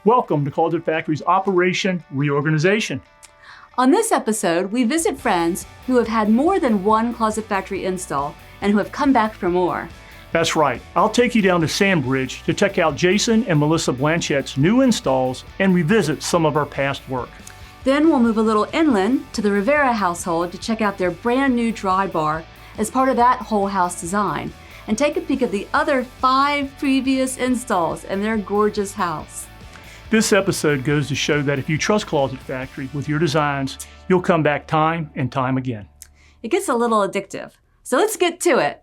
Welcome to Closet Factory's Operation Reorganization. On this episode, we visit friends who have had more than one Closet Factory install and who have come back for more. That's right. I'll take you down to Sandbridge to check out Jason and Melissa Blanchett's new installs and revisit some of our past work. Then we'll move a little inland to the Rivera household to check out their brand new dry bar as part of that whole house design and take a peek at the other 5 previous installs in their gorgeous house. This episode goes to show that if you trust Closet Factory with your designs, you'll come back time and time again. It gets a little addictive, so let's get to it.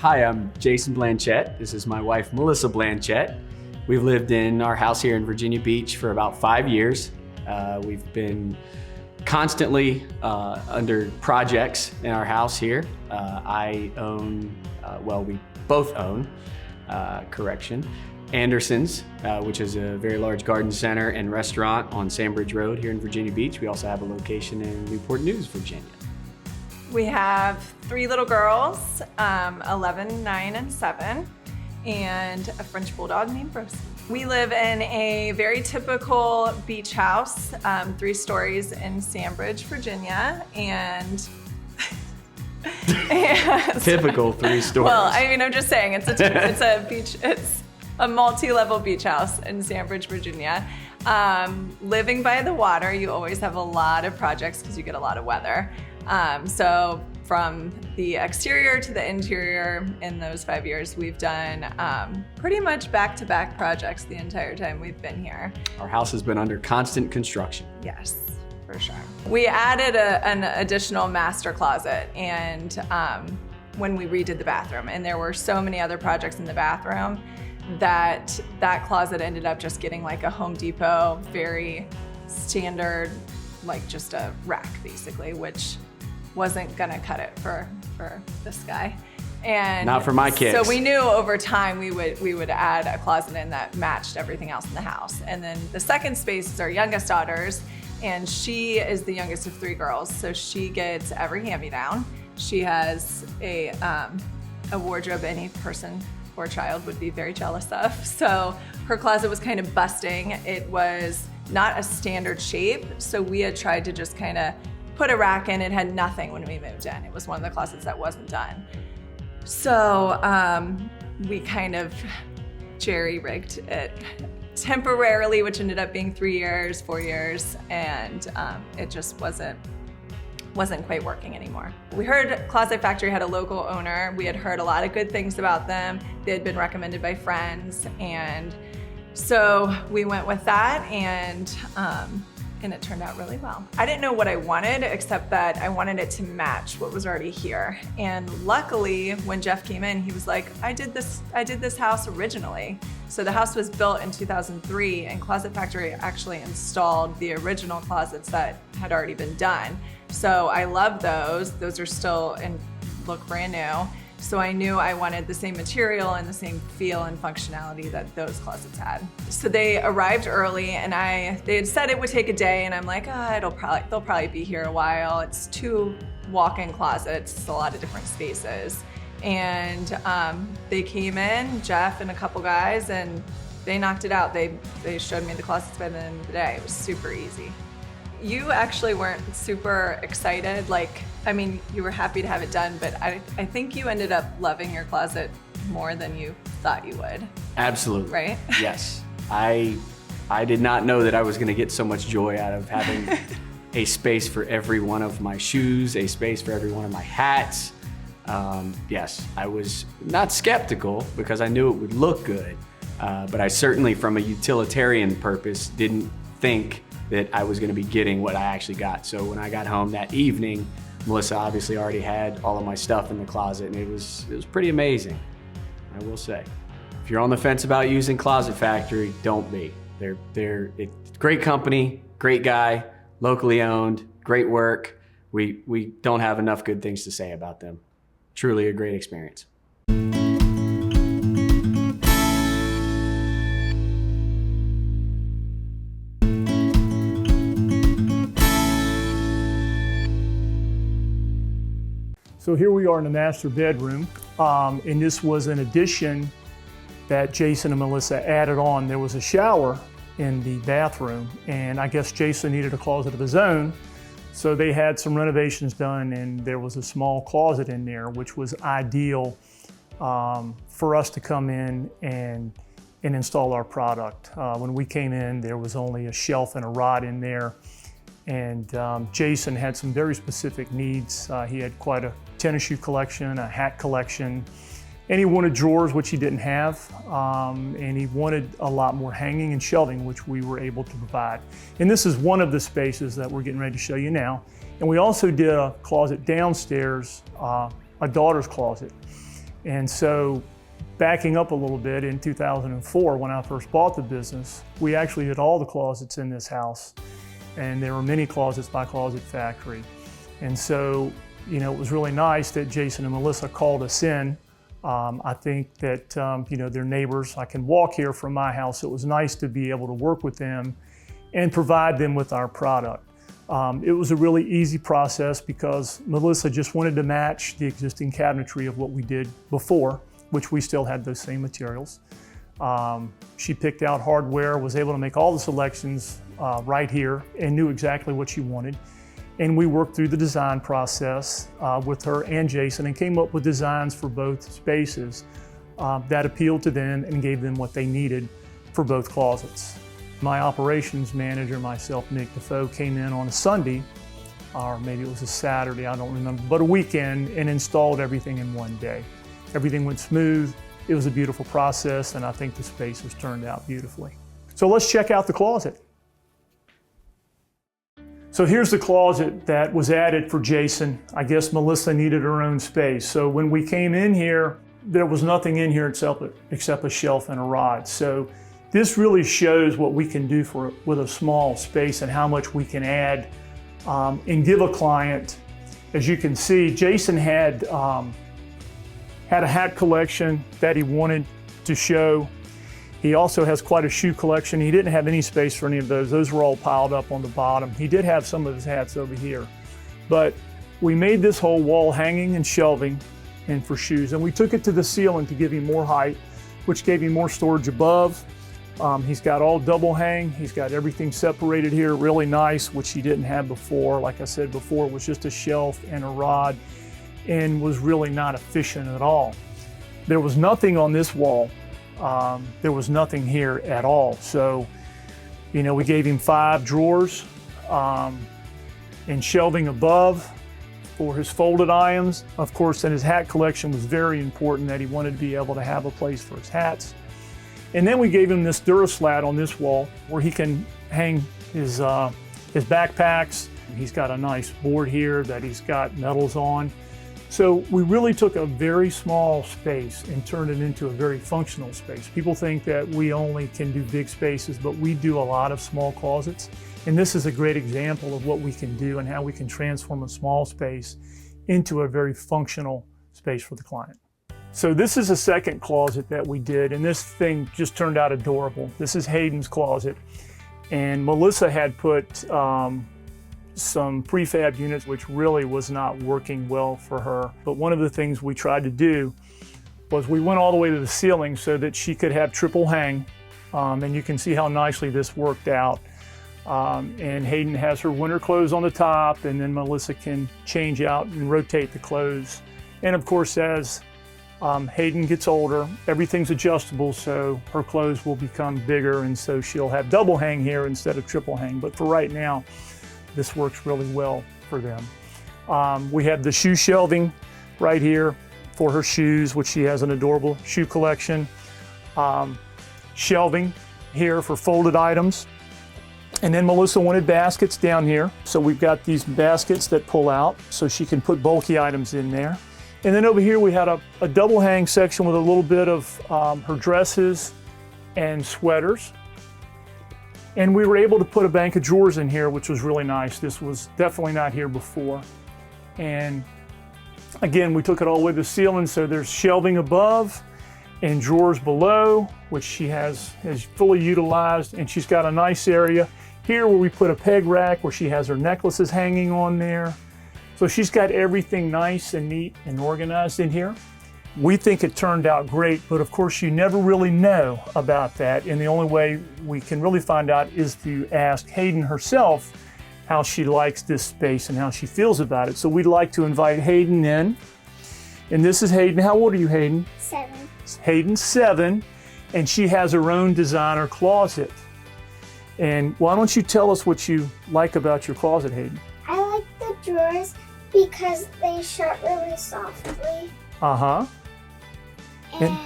Hi, I'm Jason Blanchett. This is my wife, Melissa Blanchett. We've lived in our house here in Virginia Beach for about 5 years. We've been constantly under projects in our house here. I own, we both own, Anderson's, which is a very large garden center and restaurant on Sandbridge Road here in Virginia Beach. We also have a location in Newport News, Virginia. We have 3 little girls, 11, 9, and 7, and a French bulldog named Rosie. We live in a very typical beach house, 3 stories in Sandbridge, Virginia, and typical 3 stories. Well, I mean, I'm just saying it's a multi-level beach house in Sandbridge, Virginia. Living by the water, you always have a lot of projects because you get a lot of weather. So from the exterior to the interior in those 5 years, we've done pretty much back-to-back projects the entire time we've been here. Our house has been under constant construction. Yes, for sure. We added an additional master closet and when we redid the bathroom, and there were so many other projects in the bathroom that closet ended up just getting like a Home Depot, very standard, like just a rack basically, which wasn't gonna cut it for this guy. And not for my kids. So we knew over time we would add a closet in that matched everything else in the house. And then the second space is our youngest daughter's, and she is the youngest of 3 girls, so she gets every hand-me-down. She has a wardrobe any person or child would be very jealous of. So her closet was kind of busting. It was not a standard shape, so we had tried to just kind of put a rack in. It had nothing when we moved in. It was one of the closets that wasn't done. So we kind of jerry-rigged it temporarily, which ended up being 3 years, 4 years, and it just wasn't quite working anymore. We heard Closet Factory had a local owner. We had heard a lot of good things about them. They had been recommended by friends, and so we went with that, and it turned out really well. I didn't know what I wanted, except that I wanted it to match what was already here. And luckily, when Jeff came in, he was like, I did this house originally. So the house was built in 2003, and Closet Factory actually installed the original closets that had already been done. So I love those. Those are still and look brand new. So I knew I wanted the same material and the same feel and functionality that those closets had. So they arrived early, and they had said it would take a day, and I'm like, they'll probably be here a while. It's 2 walk-in closets, it's a lot of different spaces. And they came in, Jeff and a couple guys, and they knocked it out. They showed me the closets by the end of the day. It was super easy. You actually weren't super excited. You were happy to have it done, but I think you ended up loving your closet more than you thought you would. Absolutely. Right? Yes. I did not know that I was gonna get so much joy out of having a space for every one of my shoes, a space for every one of my hats. Yes, I was not skeptical because I knew it would look good, But I certainly, from a utilitarian purpose, didn't think that I was going to be getting what I actually got. So when I got home that evening, Melissa obviously already had all of my stuff in the closet, and it was pretty amazing, I will say. If you're on the fence about using Closet Factory, don't be. They're a great company, great guy, locally owned, great work. We don't have enough good things to say about them. Truly a great experience. So here we are in the master bedroom, and this was an addition that Jason and Melissa added on. There was a shower in the bathroom, and I guess Jason needed a closet of his own, so they had some renovations done, and there was a small closet in there, which was ideal for us to come in and install our product. When we came in, there was only a shelf and a rod in there, and Jason had some very specific needs. He had quite a tennis shoe collection, a hat collection, and he wanted drawers, which he didn't have, and he wanted a lot more hanging and shelving, which we were able to provide. And this is one of the spaces that we're getting ready to show you now. And we also did a closet downstairs, a daughter's closet. And so backing up a little bit, in 2004, when I first bought the business, we actually did all the closets in this house. And there were many closets by Closet Factory. And so, you know, it was really nice that Jason and Melissa called us in. I think that, you know, they're neighbors. I can walk here from my house. It was nice to be able to work with them and provide them with our product. It was a really easy process because Melissa just wanted to match the existing cabinetry of what we did before, which we still had those same materials. She picked out hardware, was able to make all the selections right here, and knew exactly what she wanted. And we worked through the design process with her and Jason and came up with designs for both spaces that appealed to them and gave them what they needed for both closets. My operations manager, myself, Nick Defoe, came in on a Sunday, or maybe it was a Saturday, I don't remember, but a weekend, and installed everything in one day. Everything went smooth. It was a beautiful process, and I think the space has turned out beautifully. So let's check out the closet. So here's the closet that was added for Jason. I guess Melissa needed her own space. So when we came in here, there was nothing in here except a shelf and a rod. So this really shows what we can do with a small space and how much we can add and give a client. As you can see, Jason had a hat collection that he wanted to show. He also has quite a shoe collection. He didn't have any space for any of those. Those were all piled up on the bottom. He did have some of his hats over here. But we made this whole wall hanging and shelving and for shoes. And we took it to the ceiling to give him more height, which gave him more storage above. He's got all double hang. He's got everything separated here, really nice, which he didn't have before. Like I said before, it was just a shelf and a rod and was really not efficient at all. There was nothing on this wall. There was nothing here at all. So, you know, we gave him 5 drawers and shelving above for his folded items. Of course, and his hat collection was very important, that he wanted to be able to have a place for his hats. And then we gave him this Duraslat on this wall where he can hang his backpacks. He's got a nice board here that he's got medals on. So we really took a very small space and turned it into a very functional space. People think that we only can do big spaces, but we do a lot of small closets. And this is a great example of what we can do and how we can transform a small space into a very functional space for the client. So this is a second closet that we did, and this thing just turned out adorable. This is Hayden's closet, and Melissa had put some prefab units, which really was not working well for her. But one of the things we tried to do was we went all the way to the ceiling so that she could have triple hang, and you can see how nicely this worked out. And Hayden has her winter clothes on the top, and then Melissa can change out and rotate the clothes. And of course, as Hayden gets older, everything's adjustable, so her clothes will become bigger, and so she'll have double hang here instead of triple hang. But for right now, this works really well for them. We have the shoe shelving right here for her shoes, which she has an adorable shoe collection. shelving here for folded items. And then Melissa wanted baskets down here. So we've got these baskets that pull out so she can put bulky items in there. And then over here we had a double hang section with a little bit of her dresses and sweaters. And we were able to put a bank of drawers in here, which was really nice. This was definitely not here before. And again, we took it all the way to the ceiling, so there's shelving above and drawers below, which she has fully utilized, and she's got a nice area here where we put a peg rack where she has her necklaces hanging on there. So she's got everything nice and neat and organized in here. We think it turned out great, but of course you never really know about that, and the only way we can really find out is to ask Hayden herself how she likes this space and how she feels about it. So we'd like to invite Hayden in. And this is Hayden. How old are you, Hayden? 7. Hayden's 7, and she has her own designer closet. And why don't you tell us what you like about your closet, Hayden? I like the drawers because they shut really softly. Uh-huh. And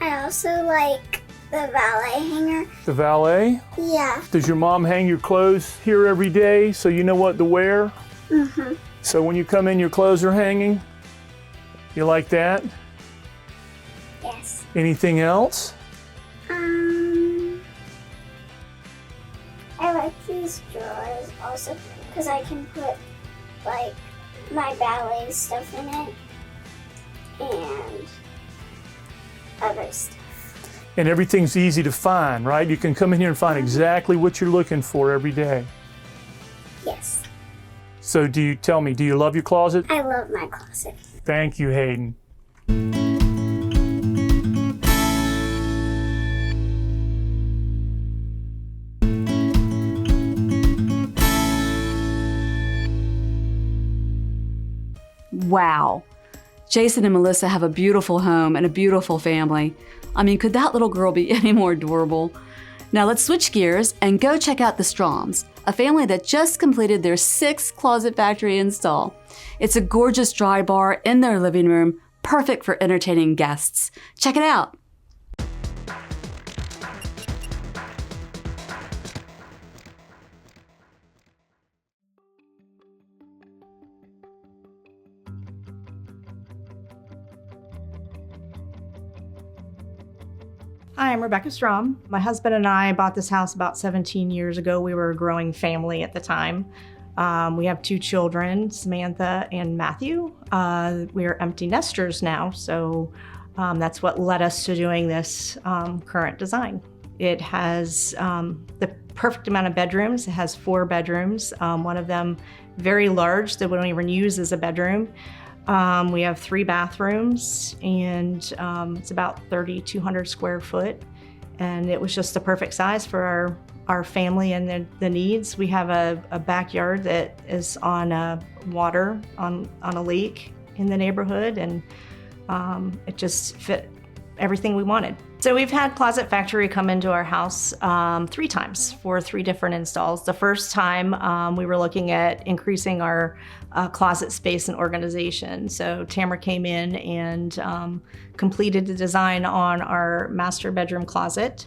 I also like the valet hanger. The valet? Yeah. Does your mom hang your clothes here every day so you know what to wear? Mm-hmm. So when you come in, your clothes are hanging? You like that? Yes. Anything else? I like these drawers also because I can put like my ballet stuff in it and other stuff. And everything's easy to find, right? You can come in here and find exactly what you're looking for every day. Yes. So do you love your closet? I love my closet. Thank you, Hayden. Wow. Jason and Melissa have a beautiful home and a beautiful family. I mean, could that little girl be any more adorable? Now let's switch gears and go check out the Stroms, a family that just completed their 6th Closet Factory install. It's a gorgeous dry bar in their living room, perfect for entertaining guests. Check it out. Hi, I'm Rebecca Strom. My husband and I bought this house about 17 years ago. We were a growing family at the time. We have 2 children, Samantha and Matthew. We are empty nesters now, so that's what led us to doing this current design. It has the perfect amount of bedrooms. It has 4 bedrooms, one of them very large that we don't even use as a bedroom. We have 3 bathrooms, and it's about 3,200 square foot, and it was just the perfect size for our family and the needs. We have a backyard that is on water on a lake in the neighborhood, and it just fit everything we wanted. So we've had Closet Factory come into our house 3 times for 3 different installs. The first time we were looking at increasing our closet space and organization. So Tamara came in and completed the design on our master bedroom closet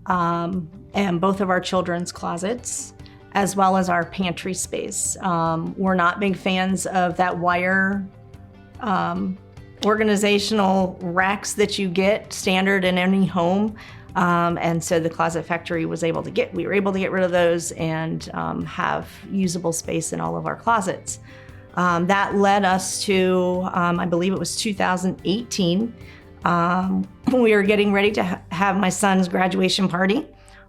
and both of our children's closets, as well as our pantry space. We're not big fans of that wire organizational racks that you get standard in any home. And so the Closet Factory we were able to get rid of those and have usable space in all of our closets. That led us to, I believe it was 2018. We were getting ready to have my son's graduation party.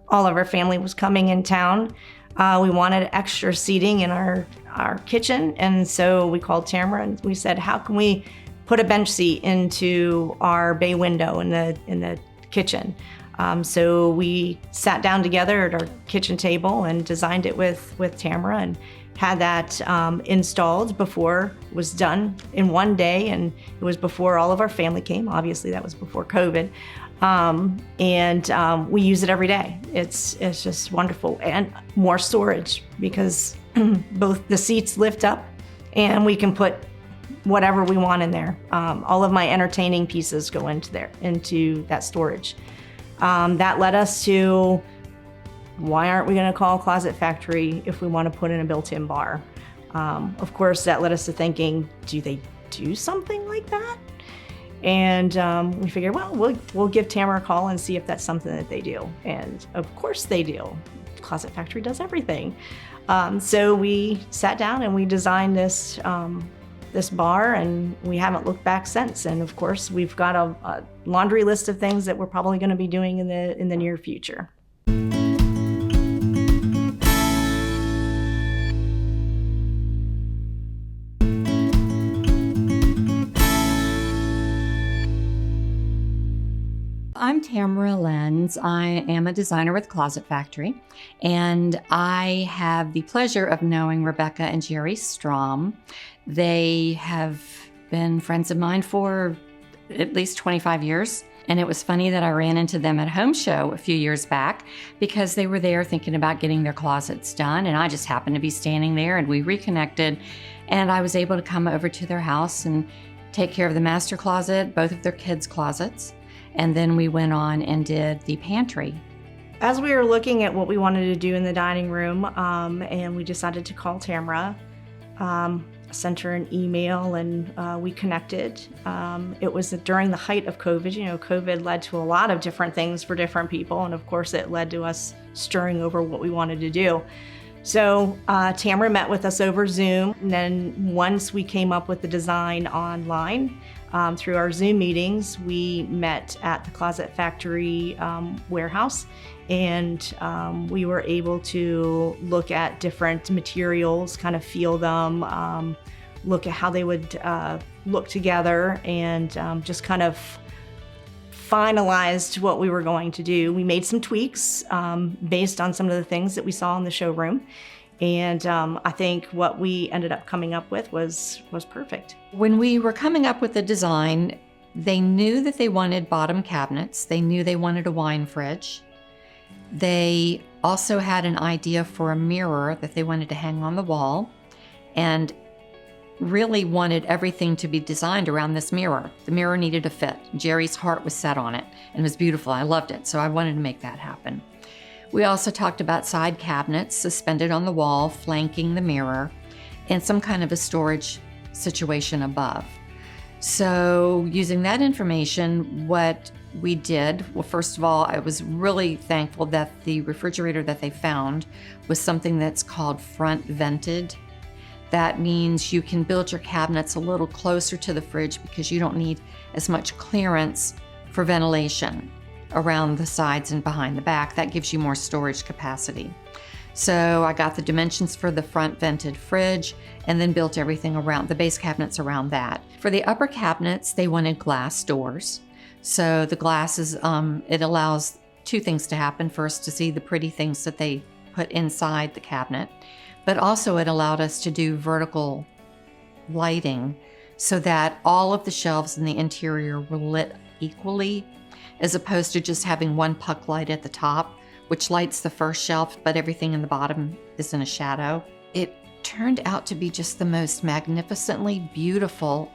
All of our family was coming in town. We wanted extra seating in our kitchen. And so we called Tamara and we said, how can we put a bench seat into our bay window in the kitchen? So we sat down together at our kitchen table and designed it with Tamara and had that installed before it was done in one day, and it was before all of our family came. Obviously, that was before COVID. And we use it every day. It's just wonderful. And more storage because both the seats lift up and we can put whatever we want in there. All of my entertaining pieces go into that storage. That led us to, why aren't we going to call Closet Factory if we want to put in a built-in bar? Of course, that led us to thinking, do they do something like that? And we figured, well, we'll give Tamara a call and see if that's something that they do. And of course they do. Closet Factory does everything. So we sat down and we designed this bar, and we haven't looked back since. And of course, we've got a laundry list of things that we're probably going to be doing in the near future. I'm Tamara Lenz. I am a designer with Closet Factory, and I have the pleasure of knowing Rebecca and Jerry Strom. They have been friends of mine for at least 25 years. And it was funny that I ran into them at Home Show a few years back because they were there thinking about getting their closets done. And I just happened to be standing there, and we reconnected. And I was able to come over to their house and take care of the master closet, both of their kids' closets. And then we went on and did the pantry. As we were looking at what we wanted to do in the dining room, and we decided to call Tamara, sent her an email, and we connected. It was during the height of COVID. You know, COVID led to a lot of different things for different people, and of course it led to us stirring over what we wanted to do. So Tamara met with us over Zoom, and then once we came up with the design online, through our Zoom meetings, we met at the Closet Factory warehouse, and we were able to look at different materials, kind of feel them, look at how they would look together, and just kind of finalized what we were going to do. We made some tweaks based on some of the things that we saw in the showroom. And I think what we ended up coming up with was perfect. When we were coming up with the design, they knew that they wanted bottom cabinets. They knew they wanted a wine fridge. They also had an idea for a mirror that they wanted to hang on the wall, and really wanted everything to be designed around this mirror. The mirror needed to fit. Jerry's heart was set on it, and it was beautiful. I loved it, so I wanted to make that happen. We also talked about side cabinets suspended on the wall, flanking the mirror, and some kind of a storage situation above. So using that information, what we did, well, first of all, I was really thankful that the refrigerator that they found was something that's called front vented. That means you can build your cabinets a little closer to the fridge because you don't need as much clearance for ventilation around the sides and behind the back. That gives you more storage capacity. So I got the dimensions for the front vented fridge and then built everything around the base cabinets around that. For the upper cabinets, they wanted glass doors. So the glasses, it allows two things to happen. First, to see the pretty things that they put inside the cabinet, but also it allowed us to do vertical lighting so that all of the shelves in the interior were lit equally, as opposed to just having one puck light at the top, which lights the first shelf, but everything in the bottom is in a shadow. It turned out to be just the most magnificently beautiful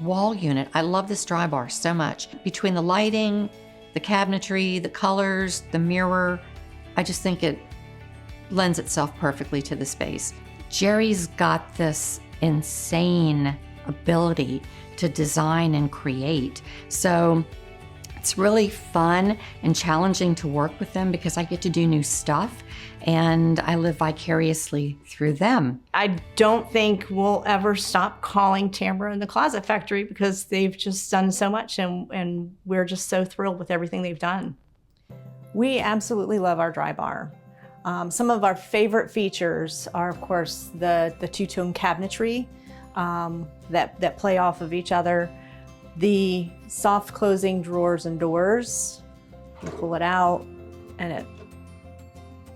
wall unit. I love this dry bar so much. Between the lighting, the cabinetry, the colors, the mirror, I just think it lends itself perfectly to the space. Jerry's got this insane ability to design and create. So it's really fun and challenging to work with them because I get to do new stuff and I live vicariously through them. I don't think we'll ever stop calling Tamara and the Closet Factory because they've just done so much, and we're just so thrilled with everything they've done. We absolutely love our dry bar. Some of our favorite features are, of course, the two-tone cabinetry that play off of each other. The soft closing drawers and doors. You pull it out and it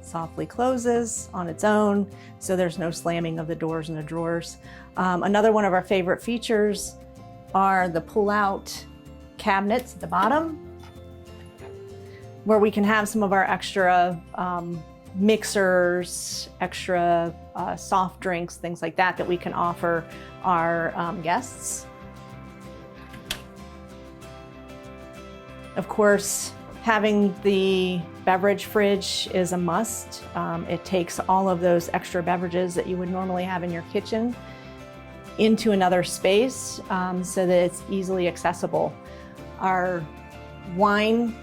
softly closes on its own, so there's no slamming of the doors and the drawers. Another one of our favorite features are the pull-out cabinets at the bottom, where we can have some of our extra mixers, extra soft drinks, things like that that we can offer our guests. Of course, having the beverage fridge is a must. It takes all of those extra beverages that you would normally have in your kitchen into another space so that it's easily accessible. Our wine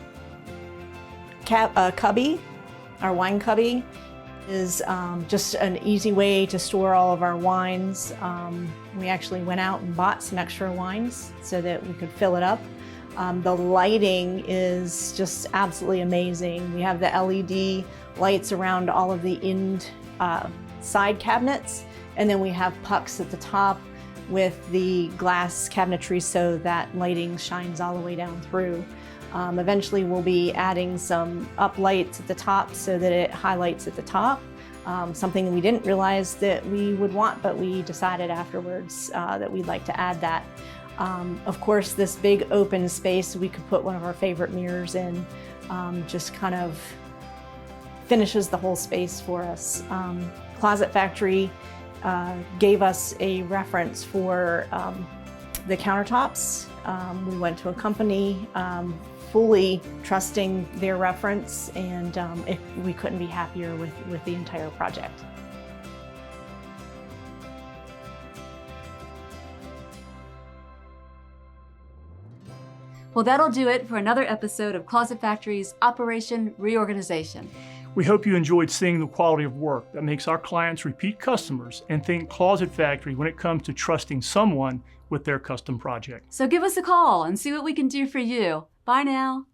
cubby, our wine cubby, is just an easy way to store all of our wines. We actually went out and bought some extra wines so that we could fill it up. The lighting is just absolutely amazing. We have the LED lights around all of the side cabinets, and then we have pucks at the top with the glass cabinetry so that lighting shines all the way down through. Eventually we'll be adding some up lights at the top so that it highlights at the top. Something we didn't realize that we would want, but we decided afterwards that we'd like to add that. Of course, this big open space, we could put one of our favorite mirrors in, just kind of finishes the whole space for us. Closet Factory gave us a reference for the countertops. We went to a company fully trusting their reference, and we couldn't be happier with the entire project. Well, that'll do it for another episode of Closet Factory's Operation Reorganization. We hope you enjoyed seeing the quality of work that makes our clients repeat customers and think Closet Factory when it comes to trusting someone with their custom project. So give us a call and see what we can do for you. Bye now.